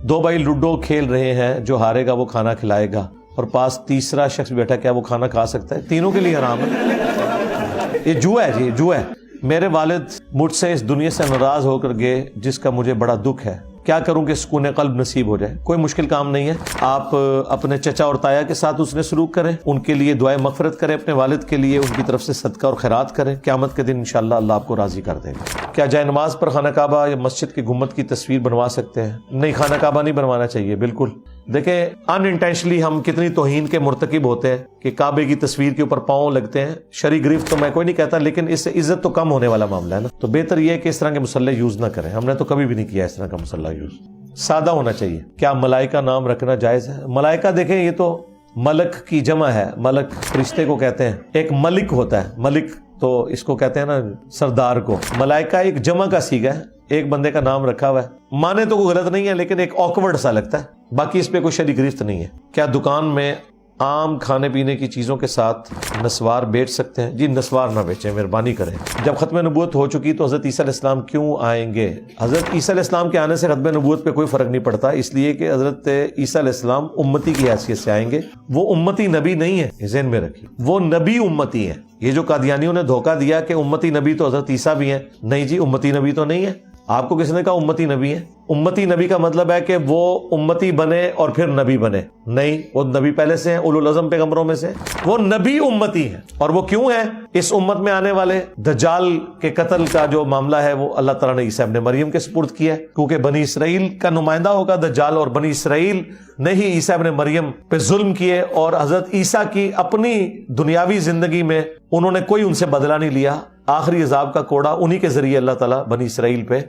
دو بھائی لوڈو کھیل رہے ہیں، جو ہارے گا وہ کھانا کھلائے گا، اور پاس تیسرا شخص بیٹھا، کیا وہ کھانا کھا سکتا ہے؟ تینوں کے لیے حرام ہے، یہ جوا ہے جی، یہ جوا ہے۔ میرے والد مجھ سے اس دنیا سے ناراض ہو کر گئے، جس کا مجھے بڑا دکھ ہے، کیا کروں کہ سکون قلب نصیب ہو جائے؟ کوئی مشکل کام نہیں ہے، آپ اپنے چچا اور تایا کے ساتھ اس نے سلوک کریں، ان کے لیے دعائیں مغفرت کریں، اپنے والد کے لیے ان کی طرف سے صدقہ اور خیرات کریں، قیامت کے دن انشاءاللہ اللہ آپ کو راضی کر دے گا۔ کیا جائے نماز پر خانہ کعبہ یا مسجد کے گنبد کی تصویر بنوا سکتے ہیں؟ نہیں، خانہ کعبہ نہیں بنوانا چاہیے بالکل۔ دیکھیں ان انٹینشنلی ہم کتنی توہین کے مرتکب ہوتے ہیں کہ کعبے کی تصویر کے اوپر پاؤں لگتے ہیں۔ شرعی گرفت تو میں کوئی نہیں کہتا، لیکن اس سے عزت تو کم ہونے والا معاملہ ہے نا، تو بہتر یہ ہے کہ اس طرح کے مسلح یوز نہ کریں۔ ہم نے تو کبھی بھی نہیں کیا اس طرح کا مسلح یوز، سادہ ہونا چاہیے۔ کیا ملائکہ نام رکھنا جائز ہے؟ ملائکہ دیکھیں یہ تو ملک کی جمع ہے، ملک فرشتے کو کہتے ہیں، ایک ملک ہوتا ہے، ملک تو اس کو کہتے ہیں نا سردار کو۔ ملائکہ ایک جمع کا صیغہ ہے، ایک بندے کا نام رکھا ہوا ہے، مانے تو کوئی غلط نہیں ہے، لیکن ایک آکورڈ سا لگتا ہے، باقی اس پہ کوئی شرعی گرفت نہیں ہے۔ کیا دکان میں عام کھانے پینے کی چیزوں کے ساتھ نسوار بیچ سکتے ہیں؟ جی نسوار نہ بیچیں، مہربانی کریں۔ جب ختم نبوت ہو چکی تو حضرت عیسیٰ علیہ السلام کیوں آئیں گے؟ حضرت عیسیٰ علیہ السلام کے آنے سے ختم نبوت پہ کوئی فرق نہیں پڑتا، اس لیے کہ حضرت عیسیٰ علیہ السلام امتی کی حیثیت سے آئیں گے، وہ امتی نبی نہیں ہے، ذہن میں رکھیے، وہ نبی امتی ہیں۔ یہ جو قادیانیوں نے دھوکہ دیا کہ امتی نبی تو حضرت عیسیٰ بھی ہیں، نہیں جی، امتی نبی تو نہیں ہے۔ آپ کو کس نے کہا امتی نبی ہے؟ امتی نبی کا مطلب ہے کہ وہ امتی بنے اور پھر نبی بنے، نہیں، وہ نبی پہلے سے ہیں، اولو العزم پیغمبروں میں سے، وہ نبی امتی ہیں۔ اور وہ کیوں ہیں؟ اس امت میں آنے والے دجال کے قتل کا جو معاملہ ہے وہ اللہ تعالیٰ نے عیسیٰ ابن مریم کے سپرد کیا ہے، کیونکہ بنی اسرائیل کا نمائندہ ہوگا دجال، اور بنی اسرائیل نے ہی عیسیٰ ابن مریم پہ ظلم کیے، اور حضرت عیسیٰ کی اپنی دنیاوی زندگی میں انہوں نے کوئی ان سے بدلہ نہیں لیا، آخری عذاب کا کوڑا انہی کے ذریعے اللہ تعالیٰ بنی اسرائیل پہ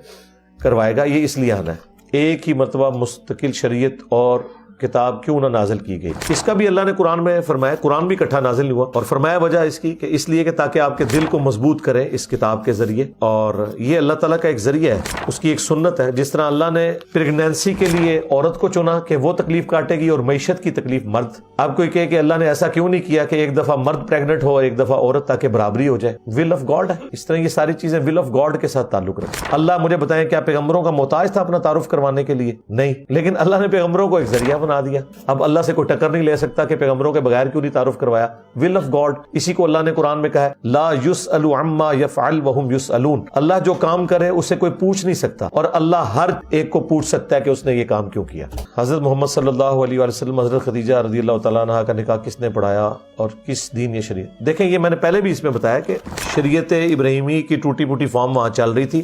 کروائے گا، یہ اس لیے آنا ہے۔ ایک ہی مرتبہ مستقل شریعت اور کتاب کیوں نہ نازل کی گئی؟ اس کا بھی اللہ نے قرآن میں فرمایا، قرآن بھی اکٹھا نازل نہیں ہوا، اور فرمایا وجہ اس کی کہ اس لیے کہ تاکہ آپ کے دل کو مضبوط کرے اس کتاب کے ذریعے، اور یہ اللہ تعالیٰ کا ایک ذریعہ ہے، اس کی ایک سنت ہے۔ جس طرح اللہ نے پریگنینسی کے لیے عورت کو چنا کہ وہ تکلیف کاٹے گی اور معیشت کی تکلیف مرد، آپ کوئی کہے کہ اللہ نے ایسا کیوں نہیں کیا کہ ایک دفعہ مرد پریگننٹ ہو اور ایک دفعہ عورت، تاکہ برابری ہو جائے؟ ول آف گاڈ ہے۔ اس طرح یہ ساری چیزیں ول آف گاڈ کے ساتھ تعلق رکھیں۔ اللہ مجھے بتائیں کیا پیغمبروں کا محتاج تھا اپنا تعارف کروانے کے لیے؟ نہیں، لیکن اللہ نے پیغمبروں کو ایک ذریعہ بنا دیا۔ اب اللہ سے کوئی ٹکر نہیں لے سکتا کہ پیغمبروں کے بغیر کیوں نہیں تعارف کروایا؟ ول آف گاڈ، اسی کو اللہ نے قرآن میں کہا ہے لا یسأل عما یفعل وہم یسألون، اللہ جو کام کرے اسے کوئی پوچھ نہیں سکتا، اور اللہ ہر ایک کو پوچھ سکتا ہے کہ اس نے یہ کام کیوں کیا۔ حضرت محمد صلی اللہ علیہ وسلم حضرت خدیجہ رضی اللہ تعالیٰ عنہا کا نکاح کس نے پڑھایا اور کس دین یا شریعت؟ دیکھیں یہ میں نے پہلے بھی اس میں بتایا کہ شریعت ابراہیمی کی ٹوٹی پوٹی فارم وہاں چل رہی تھی۔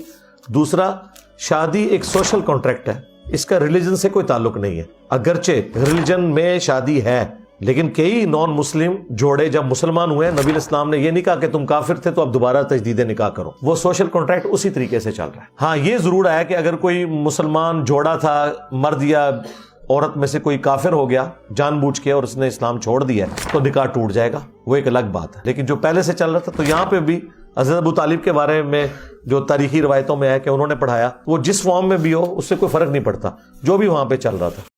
دوسرا، شادی ایک سوشل کانٹریکٹ ہے، اس کا ریلیجن سے کوئی تعلق نہیں ہے، اگرچہ ریلیجن میں شادی ہے، لیکن کئی نان مسلم جوڑے جب مسلمان ہوئے، نبی الاسلام نے یہ نہیں کہا کہ تم کافر تھے تو اب دوبارہ تجدید نکاح کرو، وہ سوشل کانٹریکٹ اسی طریقے سے چل رہا ہے۔ ہاں یہ ضرور ہے کہ اگر کوئی مسلمان جوڑا تھا، مرد یا عورت میں سے کوئی کافر ہو گیا جان بوجھ کے اور اس نے اسلام چھوڑ دیا تو نکاح ٹوٹ جائے گا، وہ ایک الگ بات ہے۔ لیکن جو پہلے سے چل رہا تھا، تو یہاں پہ بھی حضرت ابو طالب کے بارے میں جو تاریخی روایتوں میں ہے کہ انہوں نے پڑھایا، وہ جس فارم میں بھی ہو اس سے کوئی فرق نہیں پڑتا، جو بھی وہاں پہ چل رہا تھا۔